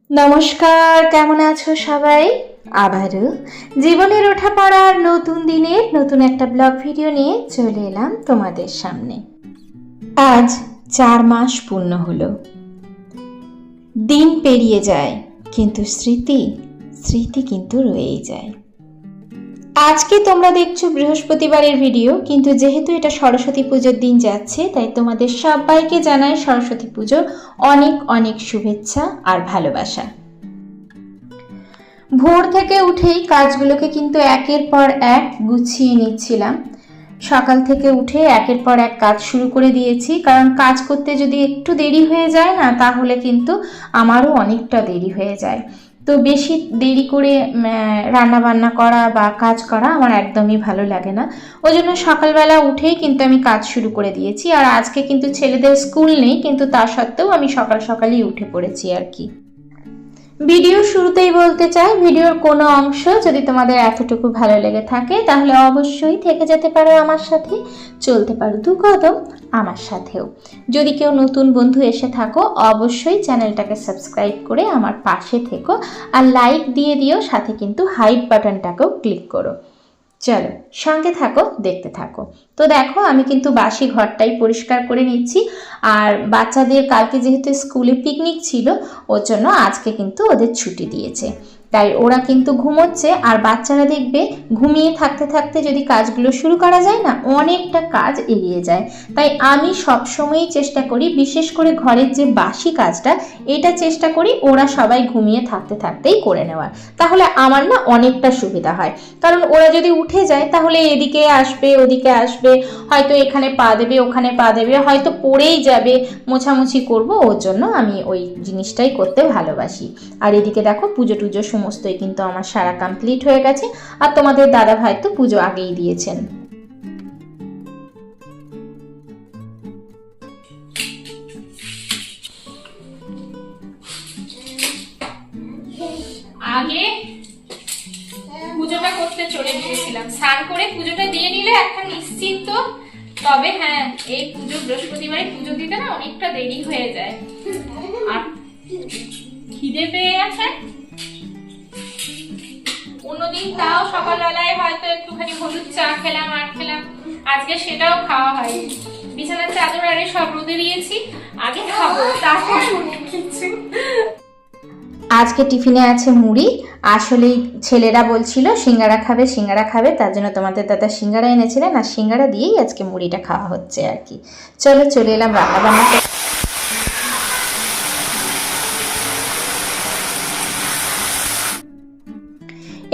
নমস্কার, কেমন আছো সবাই? আবারও জীবনের ওঠা পড়ার নতুন দিনের নতুন একটা ব্লগ ভিডিও নিয়ে চলে এলাম তোমাদের সামনে। আজ 4 মাস পূর্ণ হলো। দিন পেরিয়ে যায়, কিন্তু স্মৃতি কিন্তু রয়েই যায়। আজকে তোমরা দেখছো বৃহস্পতিবারের ভিডিও, কিন্তু যেহেতু এটা সরস্বতী পুজোর দিন যাচ্ছে, তাই তোমাদের সবাইকে জানাই সরস্বতী পুজোর অনেক অনেক শুভেচ্ছা আর ভালোবাসা। ভোর থেকে উঠেই কাজগুলোকে কিন্তু একের পর এক গুছিয়ে নিচ্ছিলাম। সকাল থেকে উঠে একের পর এক কাজ শুরু করে দিয়েছি, কারণ কাজ করতে যদি একটু দেরি হয়ে যায় না, তাহলে কিন্তু আমারও অনেকটা দেরি হয়ে যায়। তো বেশি দেরি করে রান্না বান্না করা বা কাজ করা আমার একদমই ভালো লাগে না। ওই জন্য সকালবেলা উঠেই কিন্তু আমি কাজ শুরু করে দিয়েছি। আর আজকে কিন্তু ছেলেদের স্কুল নেই, কিন্তু তা সত্ত্বেও আমি সকালই উঠে পড়েছি আর কি। ভিডিও শুরুতেই বলতে চাই, ভিডিওর কোনো অংশ যদি তোমাদের এতটুকু ভালো লেগে থাকে, তাহলে অবশ্যই থেকে যেতে পারো আমার সাথে, চলতে পারো 2 কদম আমার সাথেও। যদি কেউ নতুন বন্ধু এসে থাকো, অবশ্যই চ্যানেলটাকে সাবস্ক্রাইব করে আমার পাশে থেকো, আর লাইক দিয়ে দিও, সাথে কিন্তু হাইপ বাটনটাকেও ক্লিক করো। চলো সঙ্গে থাকো, দেখতে থাকো। তো দেখো, আমি কিন্তু বাসি ঘরটাই পরিষ্কার করে নিচ্ছি। আর বাচ্চাদের কালকে যেহেতু স্কুলে পিকনিক ছিল, ওর জন্য আজকে কিন্তু ওদের ছুটি দিয়েছে, তাই ওরা কিন্তু ঘুমোচ্ছে। আর বাচ্চারা দেখবে ঘুমিয়ে থাকতে থাকতে যদি কাজগুলো শুরু করা যায় না, অনেকটা কাজ এগিয়ে যায়। তাই আমি সবসময়ই চেষ্টা করি, বিশেষ করে ঘরের যে বাসি কাজটা, এটা চেষ্টা করি ওরা সবাই ঘুমিয়ে থাকতে থাকতেই করে নেওয়ার। তাহলে আমার না অনেকটা সুবিধা হয়, কারণ ওরা যদি উঠে যায় তাহলে এদিকে আসবে ওদিকে আসবে, হয়তো এখানে পা দেবে ওখানে পা দেবে, হয়তো পড়েই যাবে, মোছামুছি করব। ওর জন্য আমি ওই জিনিসটাই করতে ভালোবাসি। আর এদিকে দেখো, পুজো টুজো সমস্তই কিন্তু আমার সারা কমপ্লিট হয়ে গেছে। আর তোমাদের দাদা ভাই তো পুজো আগেই দিয়েছেন। আগে পুজোটা করতে চলে গিয়েছিলাম, স্নান করে পুজোটা দিয়ে নিলে একটা নিশ্চিন্ত। তবে হ্যাঁ, এই পুজো বৃহস্পতিবারে পুজো দিতে না অনেকটা দেরি হয়ে যায়। আর খিদে পেয়ে গেছে। অন্যদিন তাও সকালবেলায় হয়তো একটুখানি হলুদ চা খেলাম আর খেলাম, আজকে সেটাও খাওয়া হয়নি। বিছানার চাদর আরে সব রোদে দিয়েছি, আগে খাবো তারপর কিছু। আজকে টিফিনে আছে মুড়ি। আসলেই ছেলেরা বলছিল সিঙ্গারা খাবে, তার জন্য তোমাদের দাদা সিঙ্গারা এনেছিলেন, আর সিঙ্গারা দিয়েই আজকে মুড়িটা খাওয়া হচ্ছে আর কি। চলে এলাম রান্না বান্না।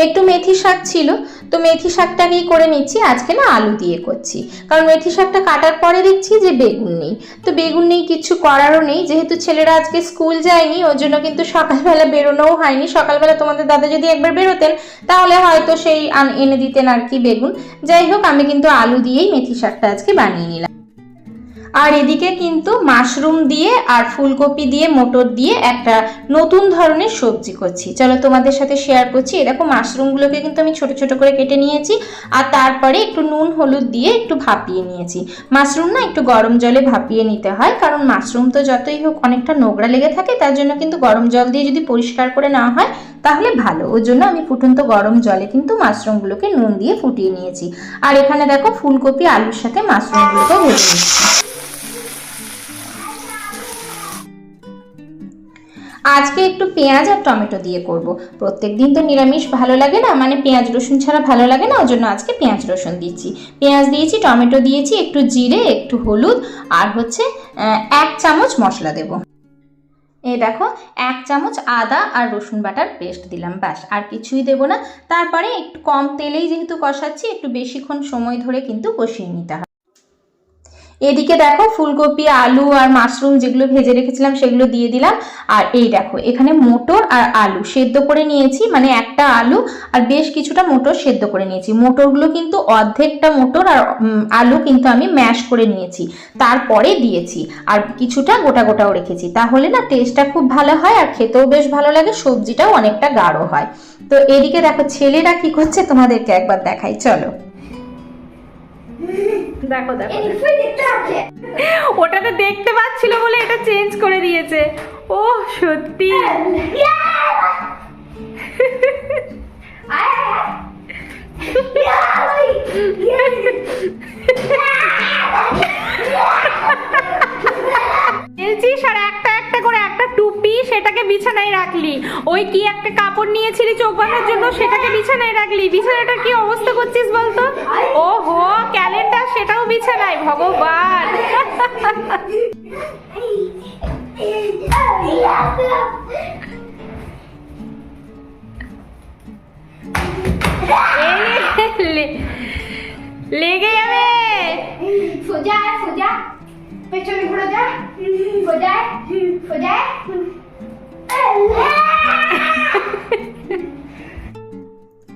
একটু মেথি শাক ছিল, তো মেথি শাকটাকেই করে নিচ্ছি। আজকে না আলু দিয়ে করছি, কারণ মেথি শাকটা কাটার পরে দেখছি যে বেগুন নেই। তো বেগুন নেই, কিছু করারও নেই, যেহেতু ছেলেরা আজকে স্কুল যায়নি, ওর জন্য কিন্তু সকালবেলা বেরোনোও হয়নি। সকালবেলা তোমাদের দাদা যদি একবার বেরোতেন, তাহলে হয়তো সেই এনে দিতেন আর কি বেগুন। যাই হোক, আমি কিন্তু আলু দিয়েই মেথি শাকটা আজকে বানিয়ে নিলাম। আর এদিকে কিন্তু মাশরুম দিয়ে আর ফুলকপি দিয়ে মটর দিয়ে একটা নতুন ধরনের সবজি করছি, চলো তোমাদের সাথে শেয়ার করছি। দেখো, মাশরুমগুলোকে কিন্তু আমি ছোট ছোট করে কেটে নিয়েছি, আর তারপরে একটু নুন হলুদ দিয়ে একটু ভাপিয়ে নিয়েছি। মাশরুম না একটু গরম জলে ভাপিয়ে নিতে হয়, কারণ মাশরুম তো যতই হোক অনেকটা নোংরা লেগে থাকে, তার জন্য কিন্তু গরম জল দিয়ে যদি পরিষ্কার করে নেওয়া হয় তাহলে ভালো। ওর জন্য আমি ফুটন্ত গরম জলে কিন্তু মাশরুমগুলোকে নুন দিয়ে ফুটিয়ে নিয়েছি। আর এখানে দেখো, ফুলকপি আলুর সাথে মাশরুমগুলোকে ভেজে নিচ্ছি। আজকে একটু পেঁয়াজ আর টমেটো দিয়ে করব। প্রত্যেকদিন তো নিরামিষ ভালো লাগে না, মানে পেঁয়াজ রসুন ছাড়া ভালো লাগে না, ওর জন্য আজকে পেঁয়াজ রসুন দিচ্ছি। পেঁয়াজ দিয়েছি, টমেটো দিয়েছি, একটু জিরে, একটু হলুদ, আর হচ্ছে 1 চামচ মশলা দেব। এই দেখো, 1 চামচ আদা আর রসুন বাটার পেস্ট দিলাম, ব্যাস, আর কিছুই দেব না। তারপরে একটু কম তেলেই যেহেতু কষাচ্ছি, একটু বেশিক্ষণ সময় ধরে কিন্তু কষিয়ে নিতে হবে। এদিকে দেখো, ফুলকপি আলু আর মাশরুম যেগুলো ভেজে রেখেছিলাম সেগুলো দিয়ে দিলাম। আর এই দেখো, এখানে মটর আর আলু সেদ্ধ করে নিয়েছি, মানে একটা আলু আর বেশ কিছুটা মটর সেদ্ধ করে নিয়েছি। মটরগুলো কিন্তু অর্ধেকটা মটর আর আলু কিন্তু আমি ম্যাশ করে নিয়েছি, তারপরে দিয়েছি। আর কিছুটা গোটা গোটাও রেখেছি, তাহলে না টেস্টটা খুব ভালো হয়, আর খেতেও বেশ ভালো লাগে, সবজিটাও অনেকটা গাঢ় হয়। তো এদিকে দেখো ছেলেরা কি করছে তোমাদেরকে একবার দেখাই, চলো। দেখো দেখো ওটাতে দেখতে পাচ্ছিল বলে এটা চেঞ্জ করে দিয়েছে। ও সত্যি বলছিস আর একটা একটা করে একটা টুপি সেটাকে বিছানায় রাখলি, ওই কি একটা কাপড় নিয়েছিলি চোখ বাঁধার জন্য সেটাকে বিছানায় রাখলি, বিছানাটার কি অবস্থা করছিস বলতো? ওহো ক্যালেন্ডার সেটাও বিছানায়, ভগবান। লেগে যাবে। সোজা সোজা পেছনে ঘুরে যা, সোজা সোজা।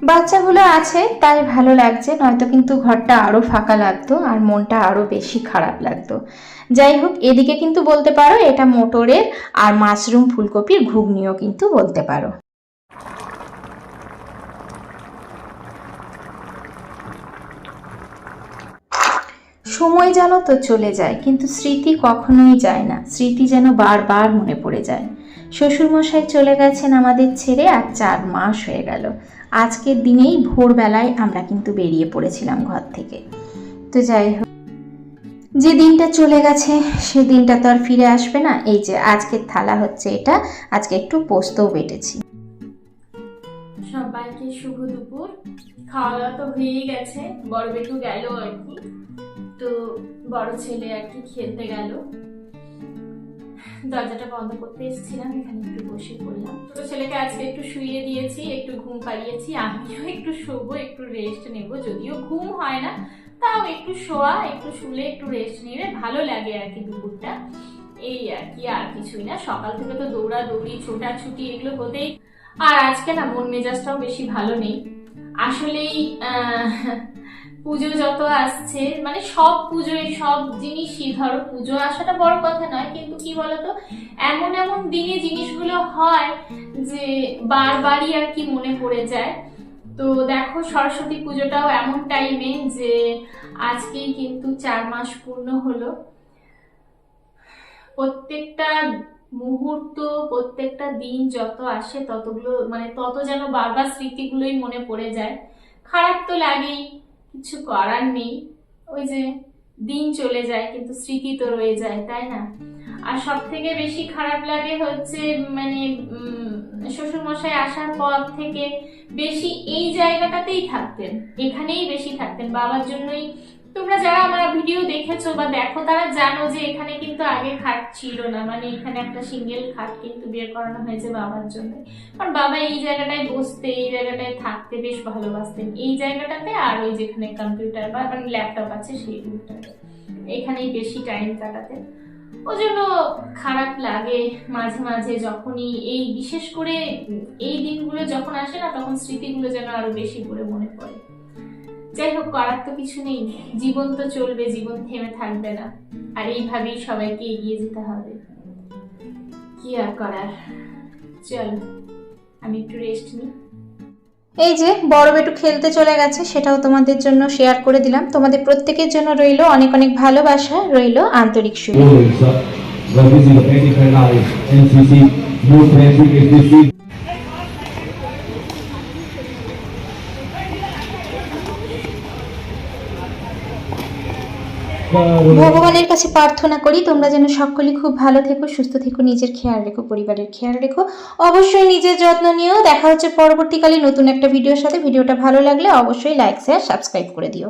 বাচ্চাগুলো আছে তাই ভালো লাগছে, নয়তো কিন্তু ঘরটা আরো ফাঁকা লাগতো আর মনটা আরো বেশি খারাপ লাগতো। যাই হোক, এদিকে কিন্তু বলতে পারো এটা মটরের আর মাশরুম ফুলকপির ঘুগনিও কিন্তু বলতে পারো। সময় জানো তো চলে যায়, কিন্তু স্মৃতি কখনোই যায় না। স্মৃতি যেন বারবার মনে পড়ে যায়। শ্বশুরমশাই চলে গেছেন আমাদের ছেড়ে আর 4 মাস হয়ে গেল। আজকের দিনেই ভোরবেলায় আমরা কিন্তু বেরিয়ে পড়েছিলাম ঘর থেকে। তো যাই হোক, যে দিনটা চলে গেছে সে দিনটা তো আর ফিরে আসবে না। এই যে আজকের থালা হচ্ছে এটা, আজকে একটু পোস্তও বেটেছি। সবাইকে শুভ দুপুর। খাওয়া দাওয়া তো হয়েই গেছে, বড় বেটু গেল আর কি, তো বড় ছেলে আর কি খেলতে গেল। দরজাটা বন্ধ করতে এসেছিলাম, এখানে একটু বসে পড়লাম। ছোট ছেলেকে আজকে একটু শুইয়ে দিয়েছি, একটু ঘুম পাড়িয়েছি, আমিও একটু শোবো, একটু রেস্ট নেব। যদিও ঘুম হয় না, তাও একটু শোয়া, একটু শুলে একটু রেস্ট নিলে ভালো লাগে আর কি দুপুরটা। এই আর কি, আর কিছুই না। সকাল থেকে তো দৌড়াদৌড়ি ছোটাছুটি এগুলো হতেই, আর আজকে না মন মেজাজটাও বেশি ভালো নেই আসলেই। পুজো যত আসছে, মানে সব পুজোয় সব জিনিসই, ধরো পুজো আসাটা বড় কথা নয়, কিন্তু কি বলতো এমন এমন দিনে জিনিসগুলো হয় যে বারবারই আর কি মনে পড়ে যায়। তো দেখো সরস্বতী পুজোটাও এমন টাইমে যে আজকেই কিন্তু 4 মাস পূর্ণ হলো। প্রত্যেকটা মুহূর্ত, প্রত্যেকটা দিন যত আসে ততগুলো মানে তত যেন বারবার স্মৃতিগুলোই মনে পড়ে যায়। খারাপ তো লাগেই, কিছু করার নেই, ওই যে দিন চলে যায় কিন্তু স্মৃতি তো রয়ে যায়, তাই না? আর সব থেকে বেশি খারাপ লাগে হচ্ছে মানে শ্বশুর মশাই আসার পর থেকে বেশি এই জায়গাটাতেই থাকতেন, এখানেই বেশি থাকতেন বাবার জন্যই। তোমরা যারা আমার ভিডিও দেখেছো বা দেখো তারা জানো যে এখানে কিন্তু আগে খাট ছিল না, মানে এখানে একটা সিঙ্গেল খাট কিন্তু বের করানো হয়েছে বাবার জন্য। কারণ বাবা এই জায়গাটায় বসতে, এই জায়গাটায় থাকতে বেশ ভালোবাসতেন, এই জায়গাটাতে। আর ওই যেখানে কম্পিউটার বা মানে ল্যাপটপ আছে সেই রুমটাতে, এখানেই বেশি টাইম কাটাতেন। ওই জন্য খারাপ লাগে মাঝে মাঝে যখনই এই বিশেষ করে এই দিনগুলো যখন আসে না, তখন স্মৃতিগুলো যেন আরো বেশি করে মনে পড়ে। যাই হোক, করার তো কিছু নেই, জীবন তো চলবে, জীবন থেমে থাকবে না, আর এইভাবেই সবাইকে এগিয়ে যেতে হবে। কি আর করার, চল আমি একটু রেস্ট নিই। এই যে বড় বেটু খেলতে চলে গেছে, সেটাও তোমাদের জন্য শেয়ার করে দিলাম। তোমাদের প্রত্যেকের জন্য রইল অনেক অনেক ভালোবাসা, রইল আন্তরিক শুভেচ্ছা। ভগবানের কাছে প্রার্থনা করি তোমরা যেন সকলেই খুব ভালো থেকো, সুস্থ থেকো, নিজের খেয়াল রেখো, পরিবারের খেয়াল রেখো, অবশ্যই নিজের যত্ন নিও। দেখা হচ্ছে পরবর্তীকালে নতুন একটা ভিডিওর সাথে। ভিডিওটা ভালো লাগলে অবশ্যই লাইক, শেয়ার, সাবস্ক্রাইব করে দিও।